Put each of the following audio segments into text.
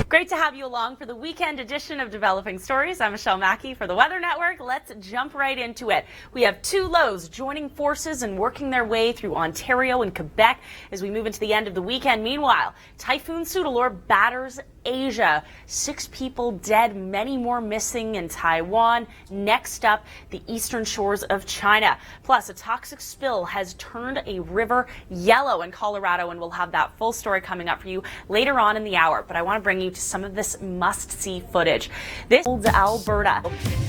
Great to have you along for the weekend edition of Developing Stories. I'm Michelle Mackey for the Weather Network. Let's jump right into it. We have two lows joining forces and working their way through Ontario and Quebec as we move into the end of the weekend. Meanwhile, Typhoon Soudelor batters Asia. 6 people dead, many more missing in Taiwan. Next up, the eastern shores of China. Plus, a toxic spill has turned a river yellow in Colorado, and we'll have that full story coming up for you later on in the hour. But I want to bring you to some of this must-see footage. This is Alberta,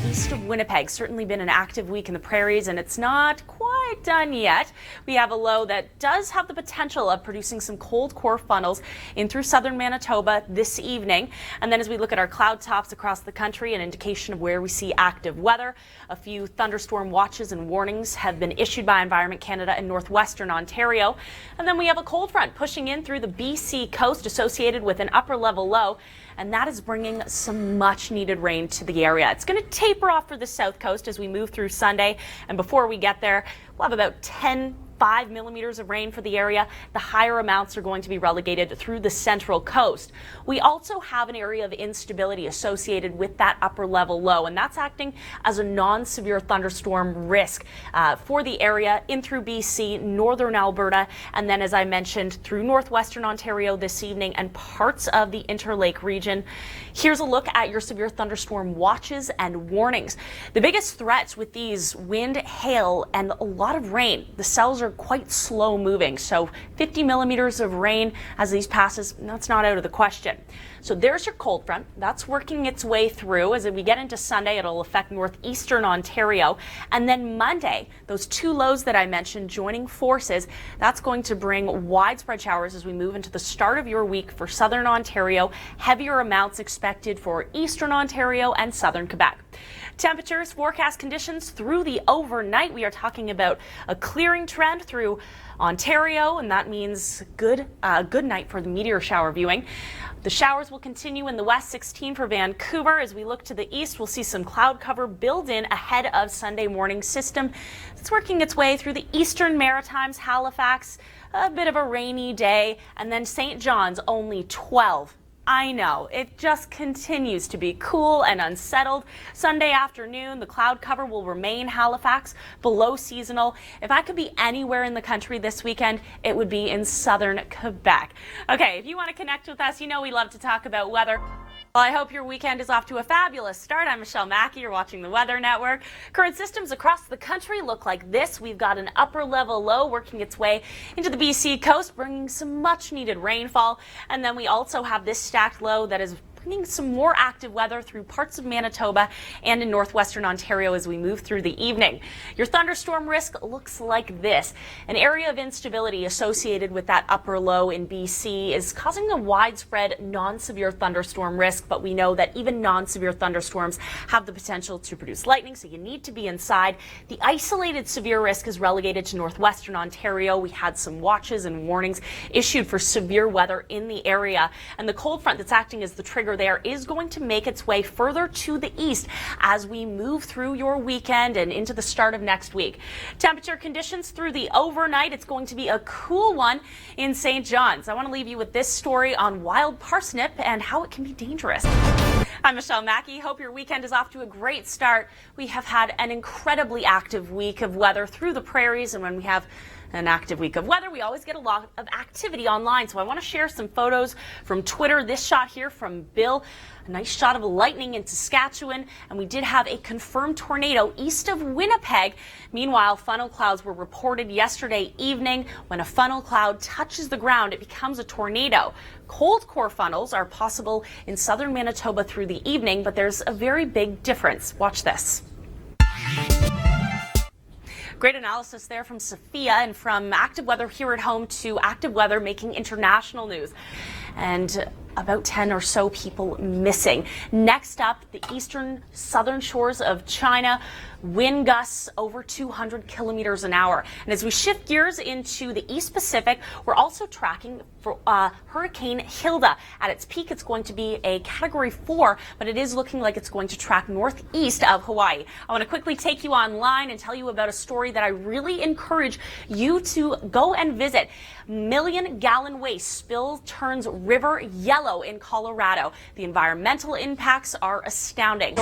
east of Winnipeg. Certainly been an active week in the Prairies, and it's not quite done yet. We have a low that does have the potential of producing some cold core funnels in through southern Manitoba this evening. And then as we look at our cloud tops across the country, an indication of where we see active weather. A few thunderstorm watches and warnings have been issued by Environment Canada in northwestern Ontario. And then we have a cold front pushing in through the BC coast associated with an upper level low. And that is bringing some much needed rain to the area. It's going to taper off for the south coast as we move through Sunday. And before we get there, we'll have about 5 millimeters of rain for the area. The higher amounts are going to be relegated through the central coast. We also have an area of instability associated with that upper level low, and that's acting as a non-severe thunderstorm risk for the area in through BC, northern Alberta, and then, as I mentioned, through northwestern Ontario this evening and parts of the Interlake region. Here's a look at your severe thunderstorm watches and warnings. The biggest threats with these: wind, hail, and a lot of rain. The cells are quite slow moving, so 50 millimeters of rain as these passes, that's not out of the question. So there's your cold front. That's working its way through. As we get into Sunday, it'll affect northeastern Ontario. And then Monday, those two lows that I mentioned joining forces, that's going to bring widespread showers as we move into the start of your week for southern Ontario. Heavier amounts expected for eastern Ontario and southern Quebec. Temperatures, forecast conditions through the overnight. We are talking about a clearing trend through Ontario, and that means good night for the meteor shower viewing. The showers will continue in the west, 16 for Vancouver. As we look to the east, we'll see some cloud cover build in ahead of Sunday morning system. It's working its way through the eastern Maritimes, Halifax, a bit of a rainy day, and then St. John's only 12. I know, it just continues to be cool and unsettled. Sunday afternoon, the cloud cover will remain Halifax, below seasonal. If I could be anywhere in the country this weekend, it would be in southern Quebec. Okay, if you want to connect with us, you know we love to talk about weather. Well, I hope your weekend is off to a fabulous start. I'm Michelle Mackey. You're watching the Weather Network. Current systems across the country look like this. We've got an upper level low working its way into the BC coast, bringing some much needed rainfall. And then we also have this stacked low that is bringing some more active weather through parts of Manitoba and in northwestern Ontario as we move through the evening. Your thunderstorm risk looks like this. An area of instability associated with that upper low in BC is causing a widespread non-severe thunderstorm risk, but we know that even non-severe thunderstorms have the potential to produce lightning, so you need to be inside. The isolated severe risk is relegated to northwestern Ontario. We had some watches and warnings issued for severe weather in the area, and the cold front that's acting as the trigger there is going to make its way further to the east as we move through your weekend and into the start of next week. Temperature conditions through the overnight, it's going to be a cool one in St. John's. I want to leave you with this story on wild parsnip and how it can be dangerous. I'm Michelle Mackey. Hope your weekend is off to a great start. We have had an incredibly active week of weather through the Prairies, and when we have an active week of weather, we always get a lot of activity online. So I want to share some photos from Twitter. This shot here from Bill, a nice shot of lightning in Saskatchewan, and we did have a confirmed tornado east of Winnipeg. Meanwhile, funnel clouds were reported yesterday evening. When a funnel cloud touches the ground, it becomes a tornado. Cold core funnels are possible in southern Manitoba through the evening, but there's a very big difference. Watch this. Great analysis there from Sophia, and from active weather here at home to active weather making international news. And about 10 or so people missing. Next up, the eastern southern shores of China. Wind gusts over 200 kilometers an hour. And as we shift gears into the East Pacific, we're also tracking for Hurricane Hilda. At its peak, it's going to be a Category 4, but it is looking like it's going to track northeast of Hawaii. I want to quickly take you online and tell you about a story that I really encourage you to go and visit. Million-gallon waste spill turns river yellow yellow in Colorado. The environmental impacts are astounding.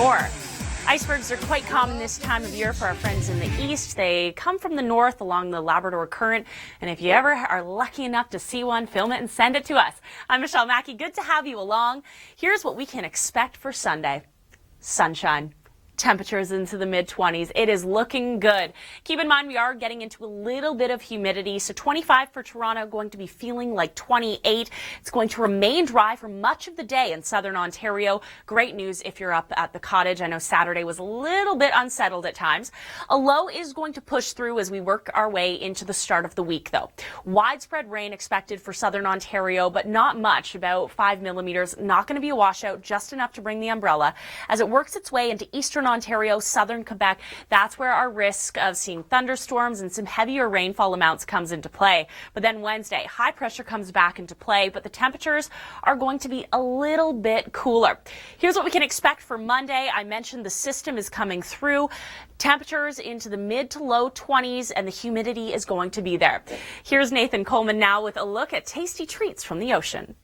Icebergs are quite common this time of year for our friends in the east. They come from the north along the Labrador Current, and if you ever are lucky enough to see one, film it and send it to us. I'm Michelle Mackey. Good to have you along. Here's what we can expect for Sunday. Sunshine. Temperatures into the mid-20s. It is looking good. Keep in mind we are getting into a little bit of humidity, so 25 for Toronto, going to be feeling like 28. It's going to remain dry for much of the day in southern Ontario. Great news if you're up at the cottage. I know Saturday was a little bit unsettled at times. A low is going to push through as we work our way into the start of the week, though. Widespread rain expected for southern Ontario, but not much, about 5 millimeters. Not going to be a washout, just enough to bring the umbrella. As it works its way into eastern Ontario, southern Quebec, that's where our risk of seeing thunderstorms and some heavier rainfall amounts comes into play. But then Wednesday, high pressure comes back into play, but the temperatures are going to be a little bit cooler. Here's what we can expect for Monday. I mentioned the system is coming through. Temperatures into the mid to low 20s, and the humidity is going to be there. Here's Nathan Coleman now with a look at tasty treats from the ocean.